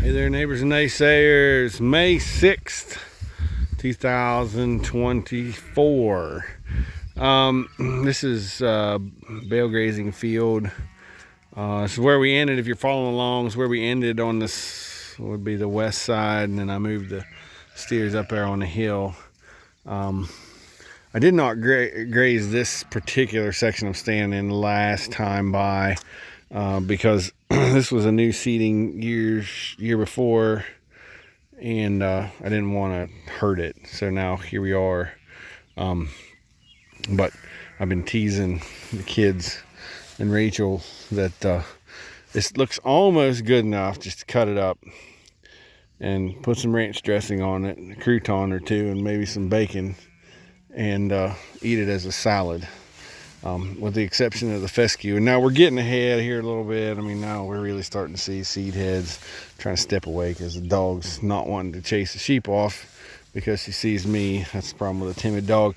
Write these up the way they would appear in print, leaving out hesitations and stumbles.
Hey there, neighbors and naysayers. May 6th, 2024. This is bale grazing field. This is where we ended. If you're following along, it's where we ended on this, would be the west side, and then I moved the steers up there on the hill. I did not graze this particular section I'm standing in last time by because this was a new seeding year before, and I didn't want to hurt it. So now here we are. But I've been teasing the kids and Rachel that this looks almost good enough just to cut it up and put some ranch dressing on it, and a crouton or two, and maybe some bacon, and eat it as a salad, with the exception of the fescue. And now we're getting ahead here a little bit. I mean, now we're really starting to see seed heads. Trying to step away because the dog's not wanting to chase the sheep off because she sees me. That's the problem with a timid dog.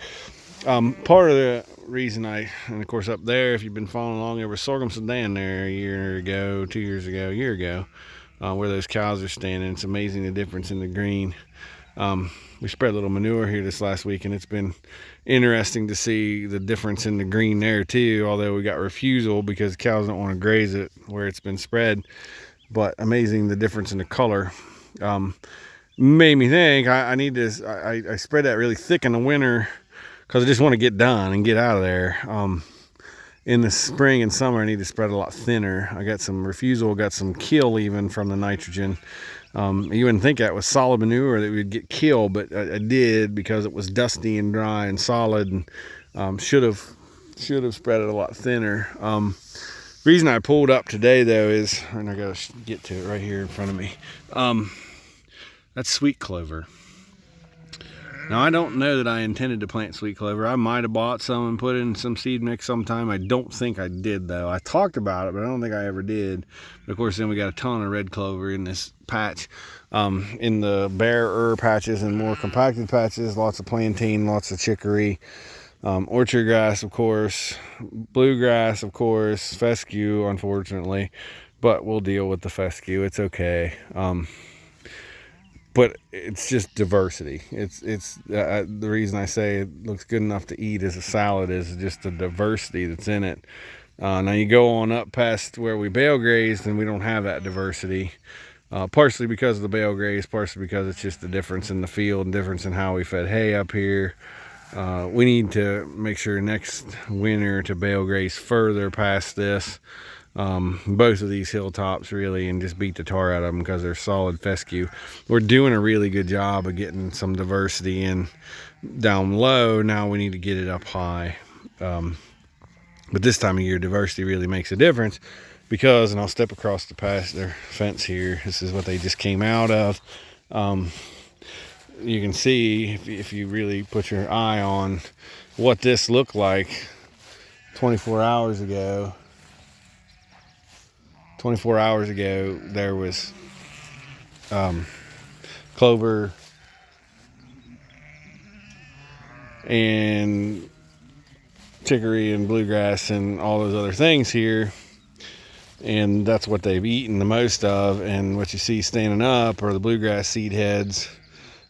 Part of the reason and of course up there, if you've been following along, there was sorghum sudan there a year ago, 2 years ago, a year ago, where those cows are standing. It's amazing the difference in the green. We spread a little manure here this last week, and it's been interesting to see the difference in the green there too, although we got refusal because cows don't want to graze it where it's been spread. But amazing the difference in the color. Made me think I need this. I spread that really thick in the winter because I just want to get done and get out of there. In the spring and summer, I need to spread a lot thinner. I got some refusal, got some kill even from the nitrogen. You wouldn't think that was solid manure that we'd get killed, but I did because it was dusty and dry and solid, and should have spread it a lot thinner. Reason I pulled up today though is, and I gotta get to it right here in front of me. That's sweet clover. Now, I don't know that I intended to plant sweet clover. I might have bought some and put it in some seed mix sometime. I don't think I did, though. I talked about it, but I don't think I ever did. But of course, then we got a ton of red clover in this patch. In the barer patches and more compacted patches, lots of plantain, lots of chicory, orchard grass, of course, bluegrass, of course, fescue, unfortunately. But we'll deal with the fescue. It's okay. But it's just diversity. It's the reason I say it looks good enough to eat as a salad is just the diversity that's in it. Now you go on up past where we bale grazed, and we don't have that diversity. Partially because of the bale graze, partially because it's just the difference in the field and difference in how we fed hay up here. We need to make sure next winter to bale graze further past this. Both of these hilltops really, and just beat the tar out of them because they're solid fescue. We're doing a really good job of getting some diversity in down low. Now we need to get it up high. But this time of year, diversity really makes a difference because, and I'll step across the pasture fence here. This is what they just came out of. You can see if you really put your eye on what this looked like 24 hours ago. 24 hours ago, there was clover and chicory and bluegrass and all those other things here, and that's what they've eaten the most of. And what you see standing up are the bluegrass seed heads,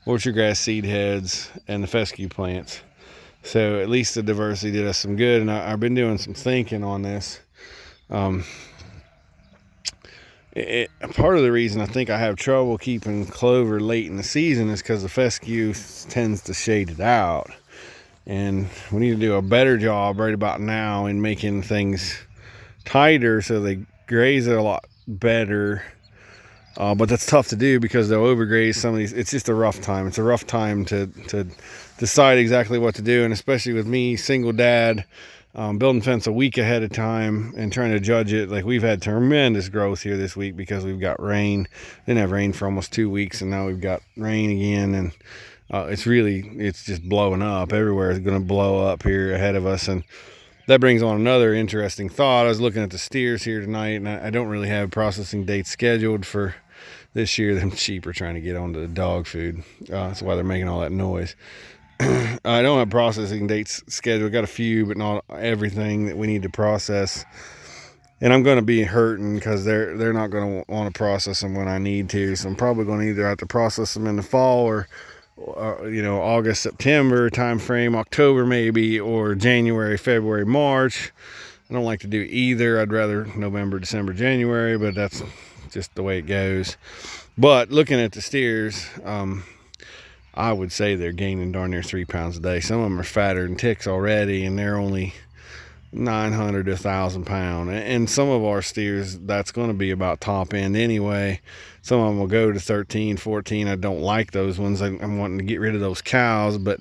orchard grass seed heads, and the fescue plants. So at least the diversity did us some good, and I've been doing some thinking on this. Part of the reason I think I have trouble keeping clover late in the season is because the fescue tends to shade it out, and we need to do a better job right about now in making things tighter so they graze it a lot better. But that's tough to do because they'll overgraze some of these. It's just a rough time. It's a rough time to decide exactly what to do, and especially with me, single dad, building fence a week ahead of time and trying to judge it. Like, we've had tremendous growth here this week because we've got rain. Didn't have rain for almost 2 weeks, and now we've got rain again, and it's just blowing up everywhere. It's going to blow up here ahead of us, and that brings on another interesting thought. I was looking at the steers here tonight, and I don't really have processing dates scheduled for this year. Them sheep are trying to get onto the dog food. That's why they're making all that noise. I don't have processing dates scheduled. Got a few, but not everything that we need to process. And I'm going to be hurting because they're not going to want to process them when I need to. So I'm probably going to either have to process them in the fall or August, September time frame, October maybe, or January, February, March. I don't like to do either. I'd rather November, December, January, but that's just the way it goes. But looking at the steers, I would say they're gaining darn near 3 pounds a day. Some of them are fatter than ticks already, and they're only 900 to 1,000 pound. And some of our steers, that's going to be about top end anyway. Some of them will go to 13, 14. I don't like those ones. I'm wanting to get rid of those cows, but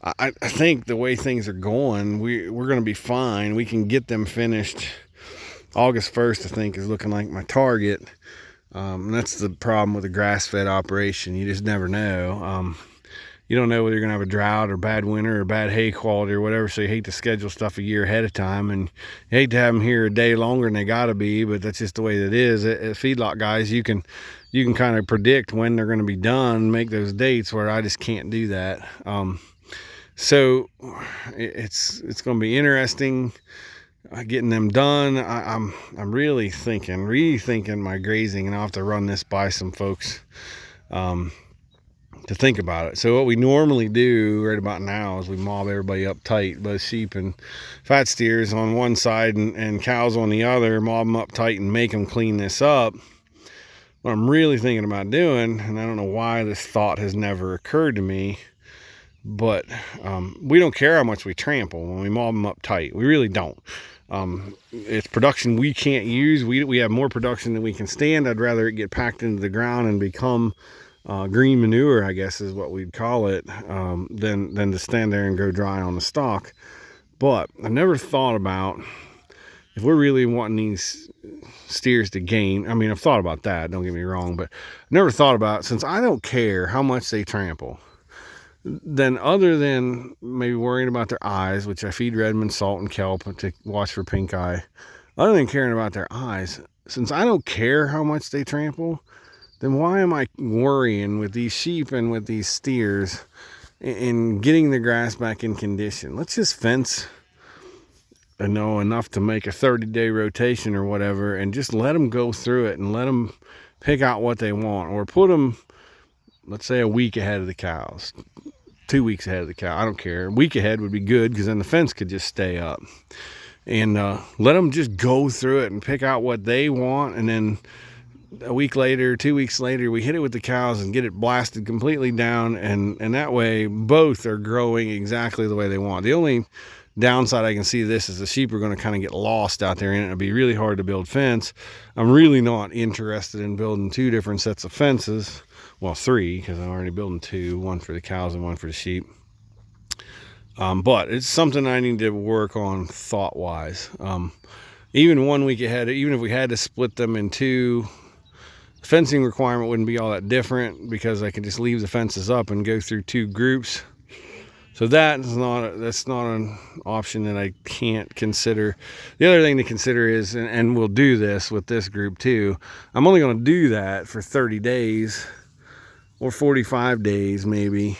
I think the way things are going, we're going to be fine. We can get them finished. August 1st, I think, is looking like my target. And that's the problem with a grass-fed operation. You just never know. You don't know whether you're going to have a drought or bad winter or bad hay quality or whatever, so you hate to schedule stuff a year ahead of time, and you hate to have them here a day longer than they got to be, but that's just the way that it is. At feedlot guys, you can kind of predict when they're going to be done, make those dates, where I just can't do that. So it's going to be interesting getting them done. I'm really rethinking my grazing, and I'll have to run this by some folks to think about it. So what we normally do right about now is we mob everybody up tight, both sheep and fat steers on one side and cows on the other, mob them up tight and make them clean this up. What I'm really thinking about doing, and I don't know why this thought has never occurred to me, but we don't care how much we trample when we mob them up tight. We really don't. It's production we can't use. We have more production than we can stand. I'd rather it get packed into the ground and become green manure, I guess is what we'd call it, than to stand there and go dry on the stalk. But I've never thought about, if we're really wanting these steers to gain, I mean, I've thought about that, don't get me wrong, but I've never thought about, since I don't care how much they trample, then other than maybe worrying about their eyes, which I feed Redmond salt and kelp to watch for pink eye, other than caring about their eyes, since I don't care how much they trample, then why am I worrying with these sheep and with these steers in getting the grass back in condition? Let's just fence enough to make a 30-day rotation or whatever, and just let them go through it and let them pick out what they want, or put them, let's say, a week ahead of the cows, 2 weeks ahead of the cow. I don't care. A week ahead would be good, because then the fence could just stay up, and let them just go through it and pick out what they want, and then a week later, 2 weeks later, we hit it with the cows and get it blasted completely down, and that way both are growing exactly the way they want. The only downside I can see to this is the sheep are going to kind of get lost out there, and it'll be really hard to build fence. I'm really not interested in building 2 different sets of fences. Well, 3, because I'm already building 2, one for the cows and one for the sheep. But it's something I need to work on thought-wise. Even 1 week ahead, even if we had to split them in 2, the fencing requirement wouldn't be all that different, because I could just leave the fences up and go through 2 groups. So that's not an option that I can't consider. The other thing to consider is, and we'll do this with this group too, I'm only going to do that for 30 days or 45 days maybe.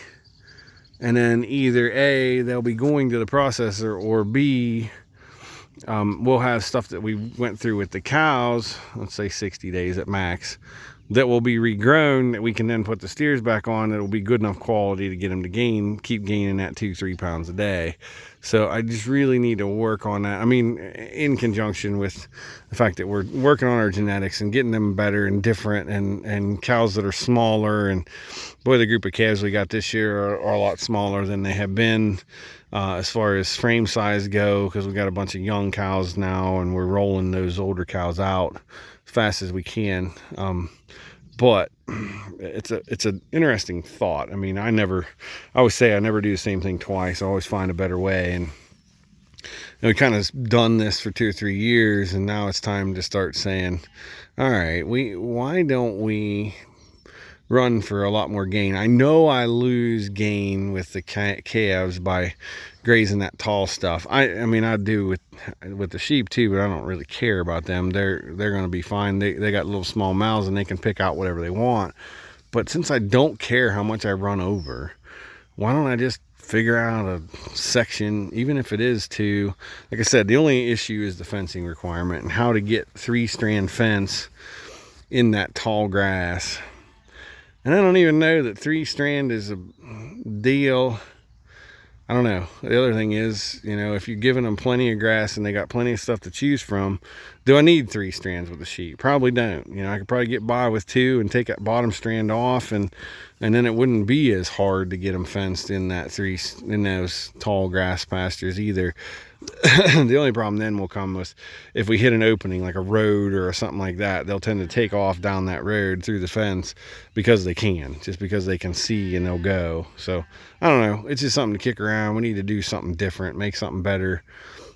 And then either A, they'll be going to the processor, or B, we'll have stuff that we went through with the cows, let's say 60 days at max, that will be regrown, that we can then put the steers back on, that will be good enough quality to get them to keep gaining that 2-3 pounds a day. So I just really need to work on that. I mean, in conjunction with the fact that we're working on our genetics and getting them better and different, and cows that are smaller, and boy, the group of calves we got this year are a lot smaller than they have been. As far as frame size go, because we got a bunch of young cows now, and we're rolling those older cows out as fast as we can. But it's an interesting thought. I mean, I always say I never do the same thing twice. I always find a better way. And we kind of done this for 2 or 3 years, and now it's time to start saying, all right, why don't we run for a lot more gain? I know I lose gain with the calves by grazing that tall stuff. I mean, I do with the sheep too, but I don't really care about them. They're going to be fine. They got little small mouths, and they can pick out whatever they want. But since I don't care how much I run over, why don't I just figure out a section, even if it is 2. Like I said, the only issue is the fencing requirement and how to get 3-strand fence in that tall grass. And I don't even know that 3-strand is a deal. I don't know. The other thing is, you know, if you're giving them plenty of grass and they got plenty of stuff to choose from, do I need 3 strands with a sheep? Probably don't. You know, I could probably get by with 2 and take that bottom strand off, and then it wouldn't be as hard to get them fenced in those tall grass pastures either. The only problem then will come with if we hit an opening like a road or something like that. They'll tend to take off down that road through the fence because they can, just because they can see, and they'll go. So I don't know, it's just something to kick around. We need to do something different, make something better.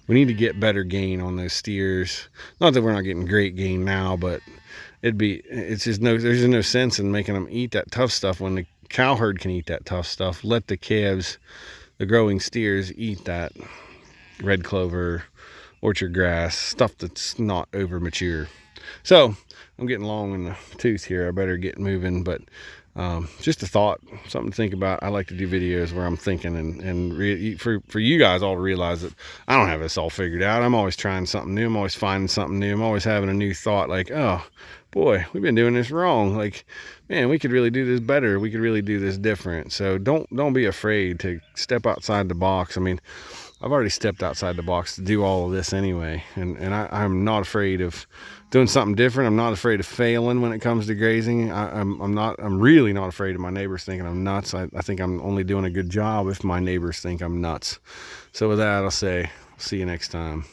We need to get better gain on those steers. Not that we're not getting great gain now, but there's just no sense in making them eat that tough stuff when the cow herd can eat that tough stuff. Let the calves, the growing steers, eat that red clover, orchard grass, stuff that's not over mature. So I'm getting long in the tooth here. I better get moving, but just a thought, something to think about. I like to do videos where I'm thinking, and for you guys all to realize that I don't have this all figured out. I'm always trying something new. I'm always finding something new. I'm always having a new thought, like, oh boy, we've been doing this wrong. Like, man, we could really do this better. We could really do this different. So don't be afraid to step outside the box. I mean, I've already stepped outside the box to do all of this anyway, and I'm not afraid of doing something different. I'm not afraid of failing when it comes to grazing. I'm really not afraid of my neighbors thinking I'm nuts. I think I'm only doing a good job if my neighbors think I'm nuts. So with that, I'll say, see you next time.